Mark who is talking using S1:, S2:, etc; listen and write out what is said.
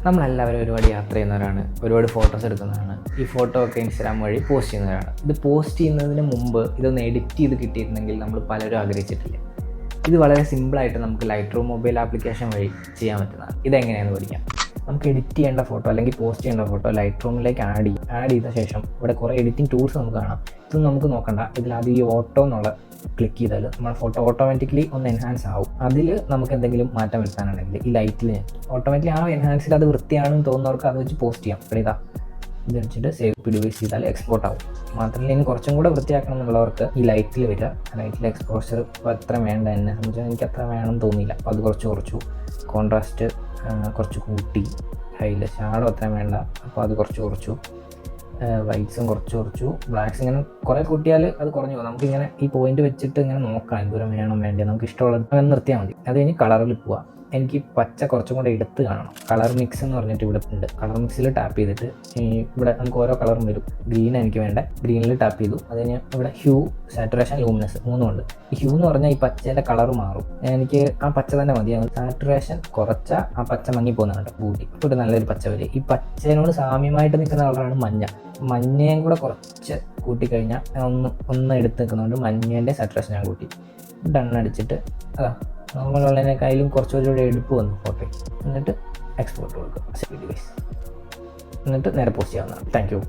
S1: നമ്മളെല്ലാവരും ഒരുപാട് യാത്ര ചെയ്യുന്നവരാണ്, ഒരുപാട് ഫോട്ടോസ് എടുക്കുന്നവരാണ്. ഈ ഫോട്ടോ ഒക്കെ ഇൻസ്റ്റാഗ്രാം വഴി പോസ്റ്റ് ചെയ്യുന്നവരാണ്. ഇത് പോസ്റ്റ് ചെയ്യുന്നതിന് മുമ്പ് ഇതൊന്ന് എഡിറ്റ് ചെയ്ത് കിട്ടിയിരുന്നെങ്കിൽ നമ്മൾ പലരും ആഗ്രഹിച്ചിട്ടില്ല. ഇത് വളരെ സിമ്പിളായിട്ട് നമുക്ക് ലൈറ്റ് റൂം മൊബൈൽ ആപ്ലിക്കേഷൻ വഴി ചെയ്യാൻ പറ്റുന്നതാണ്. ഇതെങ്ങനെയാണെന്ന് പഠിക്കാം. നമുക്ക് എഡിറ്റ് ചെയ്യേണ്ട ഫോട്ടോ അല്ലെങ്കിൽ പോസ്റ്റ് ചെയ്യേണ്ട ഫോട്ടോ ലൈറ്റ് റൂമിലേക്ക് ആഡ് ചെയ്ത ശേഷം ഇവിടെ കുറേ എഡിറ്റിംഗ് ടൂൾസ് നമുക്ക് കാണാം. ഇതൊന്നും നമുക്ക് നോക്കണ്ട. ഇതിലാദ്യം ഈ ഓട്ടോ എന്നുള്ള ക്ലിക്ക് ചെയ്താൽ നമ്മുടെ ഫോട്ടോ ഓട്ടോമാറ്റിക്കലി ഒന്ന് എൻഹാൻസ് ആവും. അതിൽ നമുക്ക് എന്തെങ്കിലും മാറ്റം വരുത്താനുണ്ടെങ്കിൽ ഈ ലൈറ്റിൽ ഓട്ടോമാറ്റിക്കലി ആ എൻഹാൻസിൽ അത് വൃത്തിയാണെന്ന് തോന്നുന്നവർക്ക് അത് വെച്ച് പോസ്റ്റ് ചെയ്യാം. ഇവിടെ ഇതാ ഇത് വെച്ചിട്ട് സേവ് ഡിവൈസ് ചെയ്താൽ എക്സ്പോർട്ട് ആവും. മാത്രമല്ല ഇനി കുറച്ചും കൂടെ വൃത്തിയാക്കണം എന്നുള്ളവർക്ക് ഈ ലൈറ്റിൽ വരിക. ലൈറ്റിൽ എക്സ്പോഷർ അത്ര വേണ്ട, എന്നെ സംബന്ധിച്ചാൽ എനിക്ക് അത്ര വേണമെന്ന് തോന്നിയില്ല. അപ്പോൾ അത് കുറച്ചു കോൺട്രാസ്റ്റ് കുറച്ച് കൂട്ടി, ഹൈല ഷാഡോ അത്ര വേണ്ട, അപ്പോൾ അത് കുറച്ചു വൈറ്റ്സും കുറച്ചു ബ്ലാക്സ് ഇങ്ങനെ കുറേ കൂട്ടിയാൽ അത് കുറഞ്ഞു പോകും. നമുക്കിങ്ങനെ ഈ പോയിന്റ് വെച്ചിട്ട് ഇങ്ങനെ നോക്കാം എന്തോരം വേണം വേണ്ടത്, നമുക്ക് ഇഷ്ടമുള്ളത് അങ്ങനെ നിർത്തിയാൽ മതി. അത് കഴിഞ്ഞ് കളറിൽ പോവാം. എനിക്ക് പച്ച കുറച്ചും കൂടെ എടുത്ത് കാണണം. കളർ മിക്സ് എന്ന് പറഞ്ഞിട്ട് ഇവിടെ ഉണ്ട്. കളർ മിക്സിൽ ടാപ്പ് ചെയ്തിട്ട് ഇവിടെ നമുക്ക് ഓരോ കളറും വരും. ഗ്രീൻ എനിക്ക് വേണ്ട, ഗ്രീനിൽ ടാപ്പ് ചെയ്തു. അത് കഴിഞ്ഞ് ഇവിടെ ഹ്യൂ, സാറ്റുറേഷൻ, ലൂമിനസ് മൂന്നുമുണ്ട്. ഈ ഹ്യൂ എന്ന് പറഞ്ഞാൽ ഈ പച്ചേൻ്റെ കളർ മാറും. എനിക്ക് ആ പച്ച തന്നെ മതി. സാറ്റുറേഷൻ കുറച്ചാൽ ആ പച്ച മങ്ങി പോകുന്നുണ്ട് കൂട്ടി. ഇവിടെ നല്ലൊരു പച്ച വരും. ഈ പച്ചേനോട് സാമ്യമായിട്ട് നിൽക്കുന്ന കളറാണ് മഞ്ഞ. മഞ്ഞയും കൂടെ കുറച്ച് കൂട്ടിക്കഴിഞ്ഞാൽ ഒന്ന് എടുത്ത് നിൽക്കുന്നതുകൊണ്ട് മഞ്ഞേൻ്റെ സാറ്റുറേഷൻ ഞാൻ കൂട്ടി. ഡണ്ണടിച്ചിട്ട് അതാ നോർമൽ ഉള്ളതിനേക്കാളും കുറച്ചുകൂടി എടുപ്പ് വന്നു ഫോട്ടോ. എന്നിട്ട് എക്സ്പോർട്ട് കൊടുക്കുക, എന്നിട്ട് നേരെ പോസ്റ്റ് ചെയ്യാവുന്നതാണ്. Thank you.